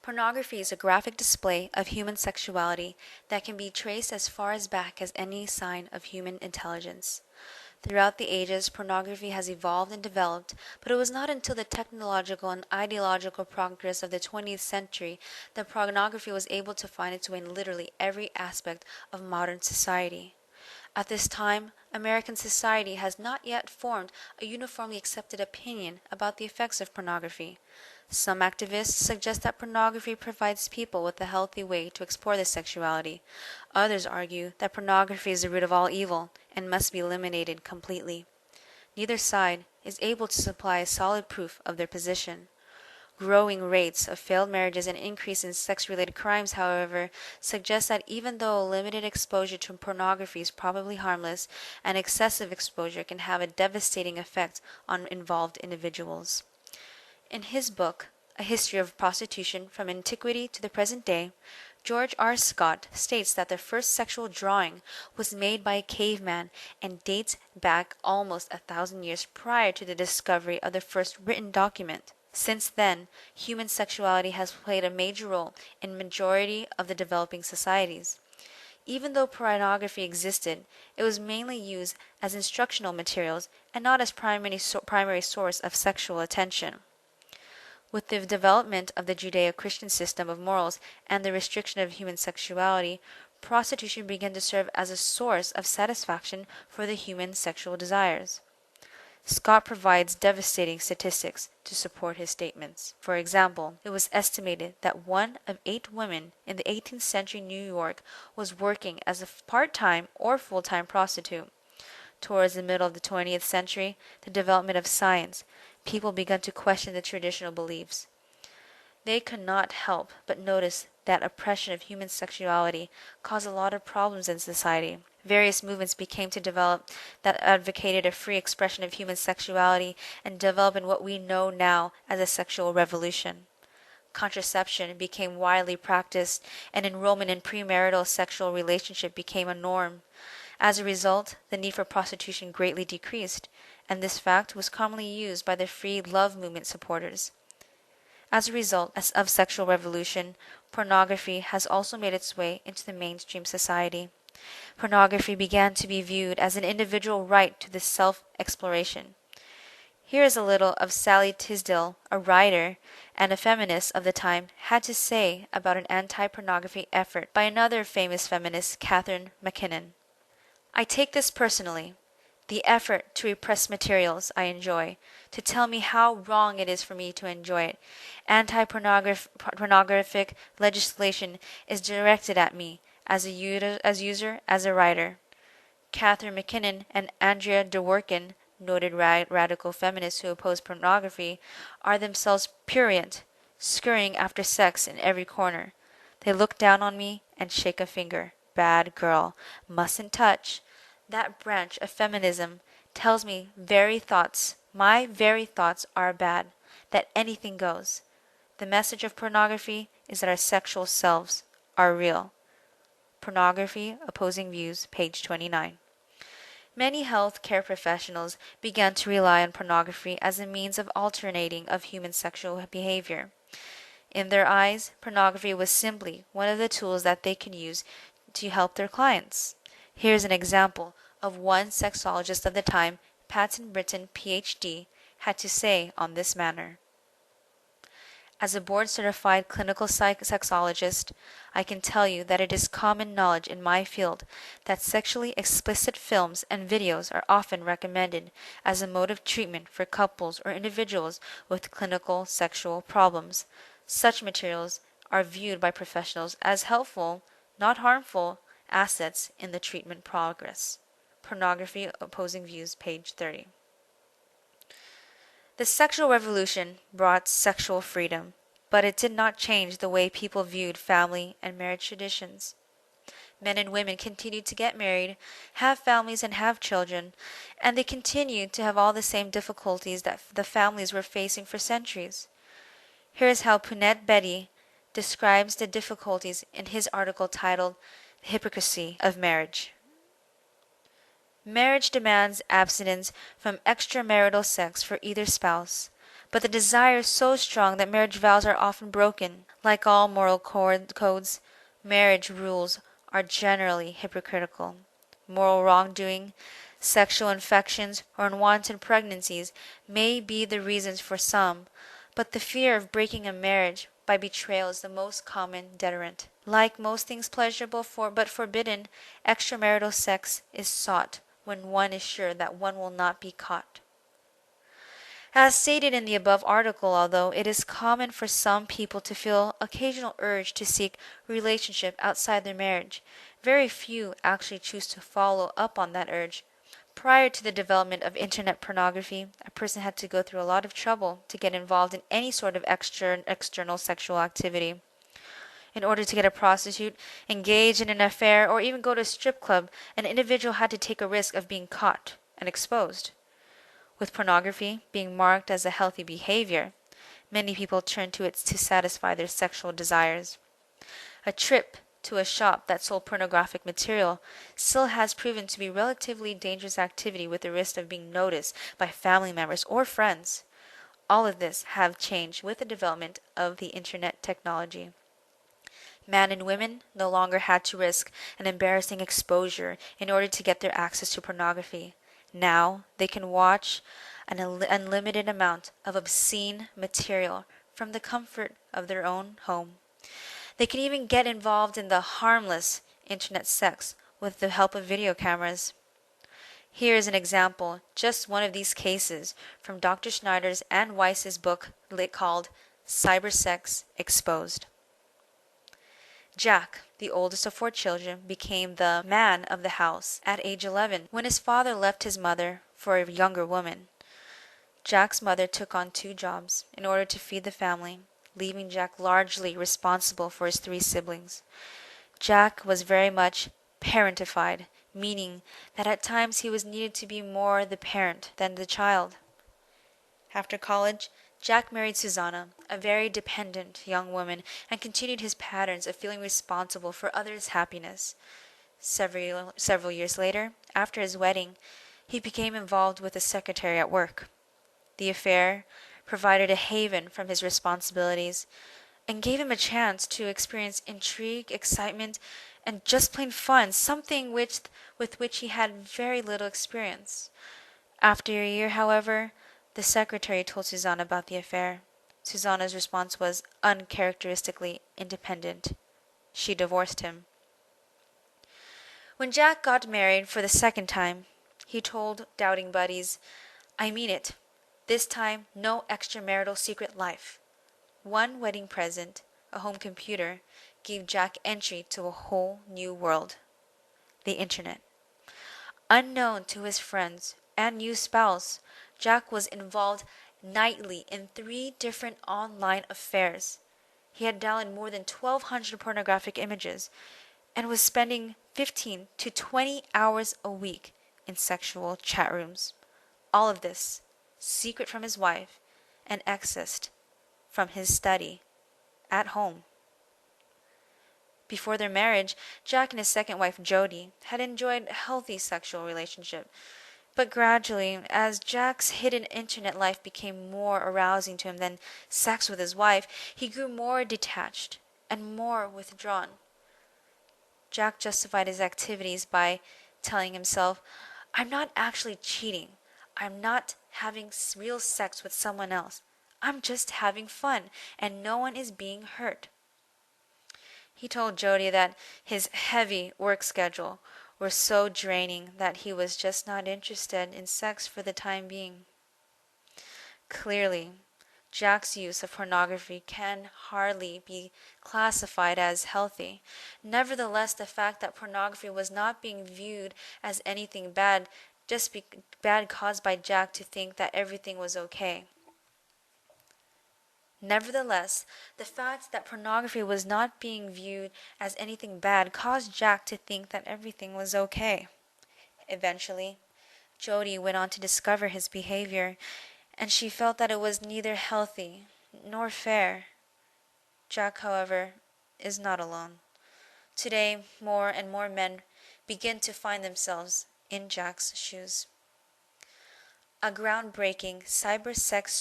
Pornography is a graphic display of human sexuality that can be traced as far as back as any sign of human intelligence. Throughout the ages, pornography has evolved and developed, but it was not until the technological and ideological progress of the 20th century that pornography was able to find its way in literally every aspect of modern society. At this time, American society has not yet formed a uniformly accepted opinion about the effects of pornography. Some activists suggest that pornography provides people with a healthy way to explore their sexuality. Others argue that pornography is the root of all evil and must be eliminated completely. Neither side is able to supply solid proof of their position. Growing rates of failed marriages and increase in sex-related crimes, however, suggest that even though limited exposure to pornography is probably harmless, an excessive exposure can have a devastating effect on involved individuals. In his book, A History of Prostitution from Antiquity to the Present Day, George R. Scott states that the first sexual drawing was made by a caveman and dates back almost 1,000 years prior to the discovery of the first written document. Since then, human sexuality has played a major role in majority of the developing societies. Even though pornography existed, it was mainly used as instructional materials and not as primary source of sexual attention. With the development of the Judeo-Christian system of morals and the restriction of human sexuality, prostitution began to serve as a source of satisfaction for the human sexual desires. Scott provides devastating statistics to support his statements. For example, it was estimated that 1 of 8 women in the 18th century New York was working as a part-time or full-time prostitute. Towards the middle of the 20th century, the development of science, people began to question the traditional beliefs. They could not help but notice that oppression of human sexuality caused a lot of problems in society. Various movements became to develop that advocated a free expression of human sexuality and developed in what we know now as a sexual revolution. Contraception became widely practiced, and enrollment in premarital sexual relationship became a norm. As a result, the need for prostitution greatly decreased, and this fact was commonly used by the free love movement supporters. As a result of sexual revolution, pornography has also made its way into the mainstream society. Pornography began to be viewed as an individual right to the self-exploration. Here is a little of Sally Tisdale, a writer and a feminist of the time, had to say about an anti-pornography effort by another famous feminist, Catherine MacKinnon. I take this personally. The effort to repress materials I enjoy, to tell me how wrong it is for me to enjoy it. Anti-pornographic legislation is directed at me as a user, as a writer. Catherine MacKinnon and Andrea Dworkin, noted radical feminists who oppose pornography, are themselves prurient, scurrying after sex in every corner. They look down on me and shake a finger. Bad girl, mustn't touch. That branch of feminism tells me my very thoughts are bad, that anything goes. The message of pornography is that our sexual selves are real. Pornography, Opposing Views, page 29. Many health care professionals began to rely on pornography as a means of alternating of human sexual behavior. In their eyes, pornography was simply one of the tools that they could use to help their clients. Here's an example of one sexologist of the time, Patton Britton, Ph.D., had to say on this matter. As a board-certified clinical sexologist, I can tell you that it is common knowledge in my field that sexually explicit films and videos are often recommended as a mode of treatment for couples or individuals with clinical sexual problems. Such materials are viewed by professionals as helpful, not harmful, assets in the treatment progress. Pornography, Opposing Views, page 30. The sexual revolution brought sexual freedom, but it did not change the way people viewed family and marriage traditions. Men and women continued to get married, have families and have children, and they continued to have all the same difficulties that the families were facing for centuries. Here is how Puneet Bedi describes the difficulties in his article titled The Hypocrisy of Marriage. Marriage demands abstinence from extramarital sex for either spouse, but the desire is so strong that marriage vows are often broken. Like all moral codes, marriage rules are generally hypocritical. Moral wrongdoing, sexual infections, or unwanted pregnancies may be the reasons for some, but the fear of breaking a marriage by betrayal is the most common deterrent. Like most things pleasurable but forbidden, extramarital sex is sought when one is sure that one will not be caught. As stated in the above article, although it is common for some people to feel occasional urge to seek relationship outside their marriage, very few actually choose to follow up on that urge. Prior to the development of internet pornography, a person had to go through a lot of trouble to get involved in any sort of external sexual activity. In order to get a prostitute, engage in an affair, or even go to a strip club, an individual had to take a risk of being caught and exposed. With pornography being marked as a healthy behavior, many people turn to it to satisfy their sexual desires. A trip to a shop that sold pornographic material still has proven to be relatively dangerous activity with the risk of being noticed by family members or friends. All of this have changed with the development of the internet technology. Men and women no longer had to risk an embarrassing exposure in order to get their access to pornography. Now they can watch an unlimited amount of obscene material from the comfort of their own home. They can even get involved in the harmless internet sex with the help of video cameras. Here is an example, just one of these cases, from Dr. Schneider's and Weiss's book called Cybersex Exposed. Jack, the oldest of 4 children, became the man of the house at age 11 when his father left his mother for a younger woman. Jack's mother took on 2 jobs in order to feed the family, leaving Jack largely responsible for his 3 siblings. Jack was very much parentified, meaning that at times he was needed to be more the parent than the child. After college, Jack married Susanna, a very dependent young woman, and continued his patterns of feeling responsible for others' happiness. Several years later, after his wedding, he became involved with a secretary at work. The affair provided a haven from his responsibilities and gave him a chance to experience intrigue, excitement, and just plain fun, something with which he had very little experience. After a year, however, the secretary told Susanna about the affair. Susanna's response was uncharacteristically independent. She divorced him. When Jack got married for the second time, he told doubting buddies, "I mean it. This time, no extramarital secret life." One wedding present, a home computer, gave Jack entry to a whole new world, the internet. Unknown to his friends and new spouse, Jack was involved nightly in 3 different online affairs. He had downloaded more than 1,200 pornographic images and was spending 15 to 20 hours a week in sexual chat rooms. All of this secret from his wife and accessed from his study at home. Before their marriage, Jack and his second wife, Jody, had enjoyed a healthy sexual relationship. But gradually, as Jack's hidden internet life became more arousing to him than sex with his wife, he grew more detached and more withdrawn. Jack justified his activities by telling himself, "I'm not actually cheating. I'm not having real sex with someone else. I'm just having fun, and no one is being hurt." He told Jody that his heavy work schedule were so draining that he was just not interested in sex for the time being. Clearly, Jack's use of pornography can hardly be classified as healthy. Nevertheless, the fact that pornography was not being viewed as anything bad, bad caused by Jack to think that everything was okay. Nevertheless, the fact that pornography was not being viewed as anything bad caused Jack to think that everything was okay. Eventually, Jody went on to discover his behavior, and she felt that it was neither healthy nor fair. Jack, however, is not alone. Today, more and more men begin to find themselves in Jack's shoes. A groundbreaking cyber sex